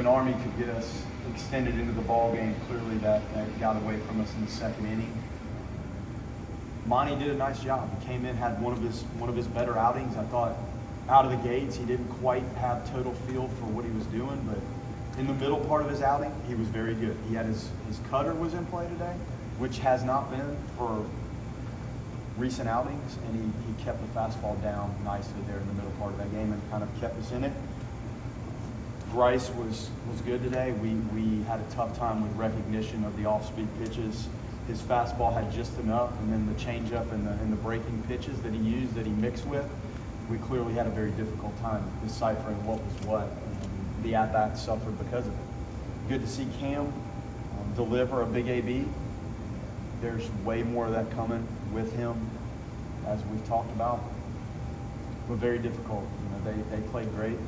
an Army could get us extended into the ball game. Clearly that got away from us in the second inning. Monty did a nice job. He came in, had one of his better outings. I thought out of the gates he didn't quite have total feel for what he was doing, but in the middle part of his outing, he was very good. He had his cutter was in play today, which has not been for recent outings, and he kept the fastball down nicely there in the middle part of that game and kind of kept us in it. Bryce was good today. We had a tough time with recognition of the off-speed pitches. His fastball had just enough, and then the changeup and the breaking pitches that he used, that he mixed with, we clearly had a very difficult time deciphering what was what. And the at-bat suffered because of it. Good to see Cam deliver a big AB. There's way more of that coming with him, as we've talked about. But very difficult. They played great.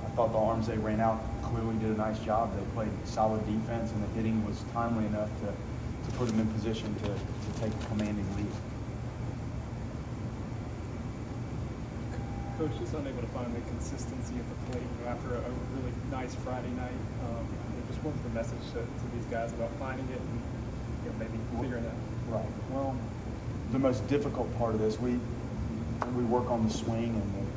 I thought the arms they ran out clearly did a nice job. They played solid defense, and the hitting was timely enough to put them in position to take a commanding lead. Coach is unable to find the consistency at the plate after a really nice Friday night. Just what's the message to these guys about finding it and maybe figuring it out? Right. Well, the most difficult part of this, we work on the swing and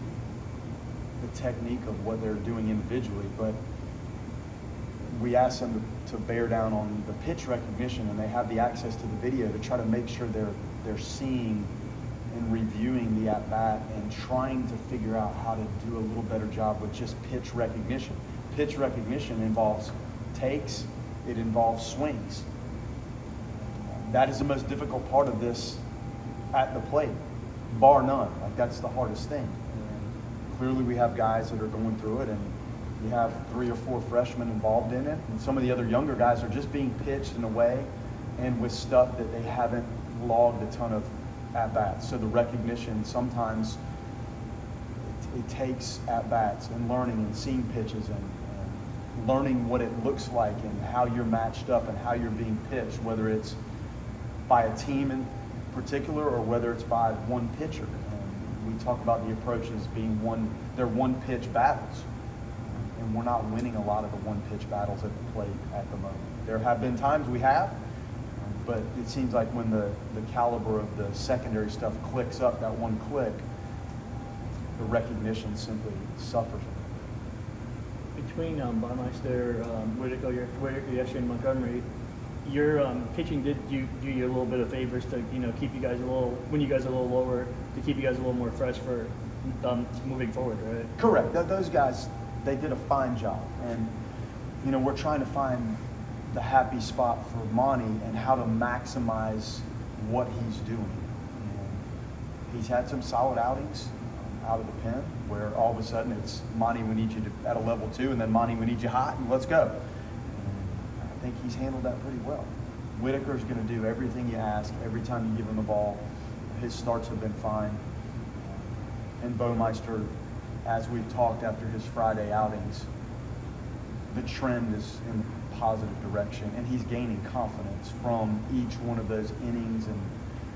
the technique of what they're doing individually, but we ask them to bear down on the pitch recognition, and they have the access to the video to try to make sure they're seeing and reviewing the at-bat and trying to figure out how to do a little better job with just pitch recognition. Pitch recognition involves takes, it involves swings. That is the most difficult part of this at the plate, bar none. Like, that's the hardest thing. And clearly we have guys that are going through it, and you have 3 or 4 freshmen involved in it, and some of the other younger guys are just being pitched in a way and with stuff that they haven't logged a ton of at-bats. So the recognition, sometimes it takes at-bats and learning and seeing pitches and learning what it looks like and how you're matched up and how you're being pitched, whether it's by a team in particular or whether it's by one pitcher. And we talk about the approaches being they're one-pitch battles. And we're not winning a lot of the one-pitch battles at the plate at the moment. There have been times we have, but it seems like when the caliber of the secondary stuff clicks up, that one click, the recognition simply suffers. Between Baumeister, Whitaker, yesterday, and Montgomery, your pitching did do you a little bit of favors to keep you guys when you guys are a little lower, to keep you guys a little more fresh for moving forward, right? Correct. Those guys, they did a fine job, and we're trying to find the happy spot for Monty and how to maximize what he's doing. And he's had some solid outings out of the pen where all of a sudden it's Monty, we need you at a level 2, and then Monty, we need you hot, and let's go. And I think he's handled that pretty well. Whitaker's going to do everything you ask every time you give him the ball. His starts have been fine. And Baumeister, as we've talked after his Friday outings, the trend is in the positive direction, and he's gaining confidence from each one of those innings and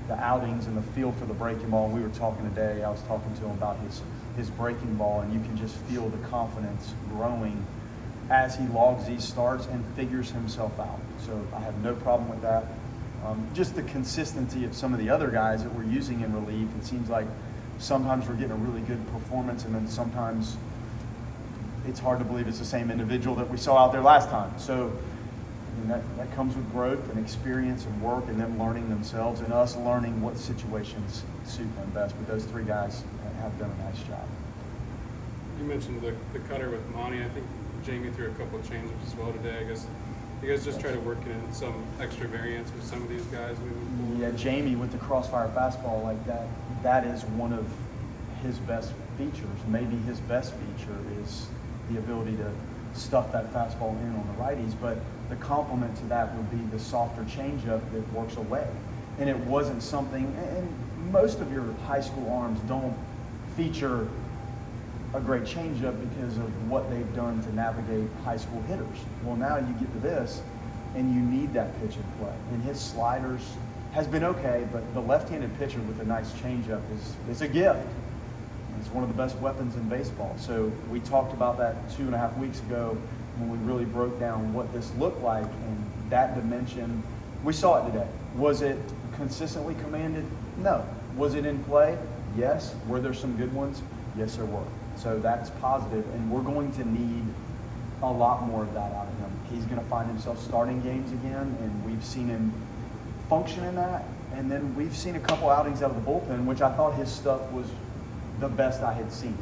the outings and the feel for the breaking ball. And we were talking today, I was talking to him about his breaking ball, and you can just feel the confidence growing as he logs these starts and figures himself out. So I have no problem with that. Just the consistency of some of the other guys that we're using in relief, it seems like sometimes we're getting a really good performance, and then sometimes it's hard to believe it's the same individual that we saw out there last time. So that comes with growth and experience and work, and them learning themselves and us learning what situations suit them best. But those 3 guys have done a nice job. You mentioned the cutter with Monty. I think Jamie threw a couple of changes as well today. I guess you guys just try to work in some extra variance with some of these guys moving forward. Yeah, Jamie with the crossfire fastball like that is one of his best features. Maybe his best feature is the ability to stuff that fastball in on the righties, but the complement to that would be the softer changeup that works away. And it wasn't something, and most of your high school arms don't feature a great changeup because of what they've done to navigate high school hitters. Well, now you get to this, and you need that pitch in play. And his sliders has been okay, but the left-handed pitcher with a nice changeup is a gift. It's one of the best weapons in baseball. So we talked about that 2.5 weeks ago when we really broke down what this looked like and that dimension. We saw it today. Was it consistently commanded? No. Was it in play? Yes. Were there some good ones? Yes, there were. So that's positive, and we're going to need a lot more of that out of him. He's going to find himself starting games again, and we've seen him function in that. And then we've seen a couple outings out of the bullpen, which I thought his stuff was the best I had seen.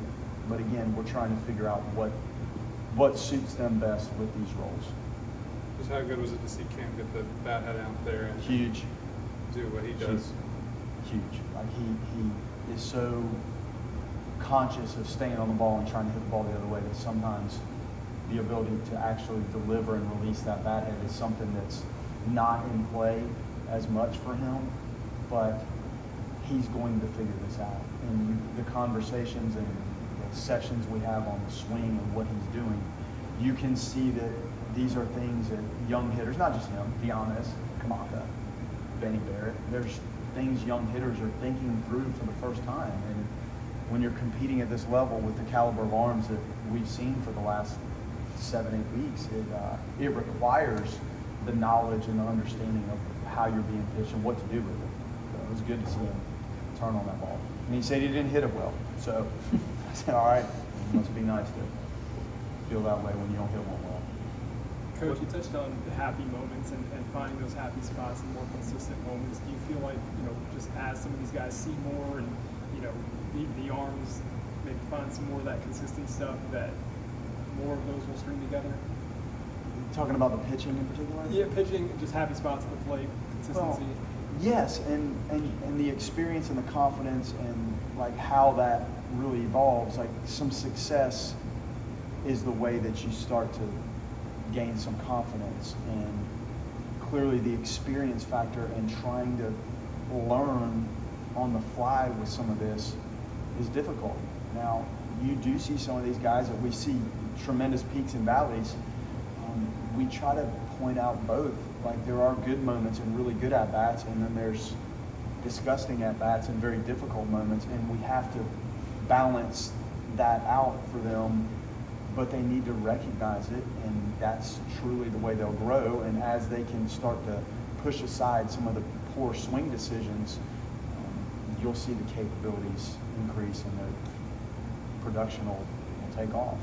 But again, we're trying to figure out what suits them best with these roles. Just how good was it to see Cam get the bat head out there and Huge. do what he does? Huge. Like he is so conscious of staying on the ball and trying to hit the ball the other way that sometimes the ability to actually deliver and release that bat head is something that's not in play as much for him, but he's going to figure this out. And the conversations and the sessions we have on the swing and what he's doing, you can see that these are things that young hitters, not just him, be honest, Kamaka, Benny Barrett, there's things young hitters are thinking through for the first time. And when you're competing at this level with the caliber of arms that we've seen for the last 7-8 weeks, it requires the knowledge and the understanding of how you're being pitched and what to do with it. So it was good to see him turn on that ball. And he said he didn't hit it well. So I said, all right, it must be nice to feel that way when you don't hit one well. Coach, you touched on the happy moments and finding those happy spots and more consistent moments. Do you feel like, just as some of these guys see more and, the arms maybe find some more of that consistent stuff, that more of those will string together? Talking about the pitching in particular? Yeah, pitching, just happy spots at the plate, consistency. Well, yes, and the experience and the confidence and like how that really evolves. Like some success is the way that you start to gain some confidence, and clearly the experience factor and trying to learn on the fly with some of this is difficult. Now, you do see some of these guys that we see tremendous peaks and valleys. We try to point out both. Like there are good moments and really good at-bats, and then there's disgusting at-bats and very difficult moments, and we have to balance that out for them, but they need to recognize it, and that's truly the way they'll grow. And as they can start to push aside some of the poor swing decisions, you'll see the capabilities increase and the production will take off.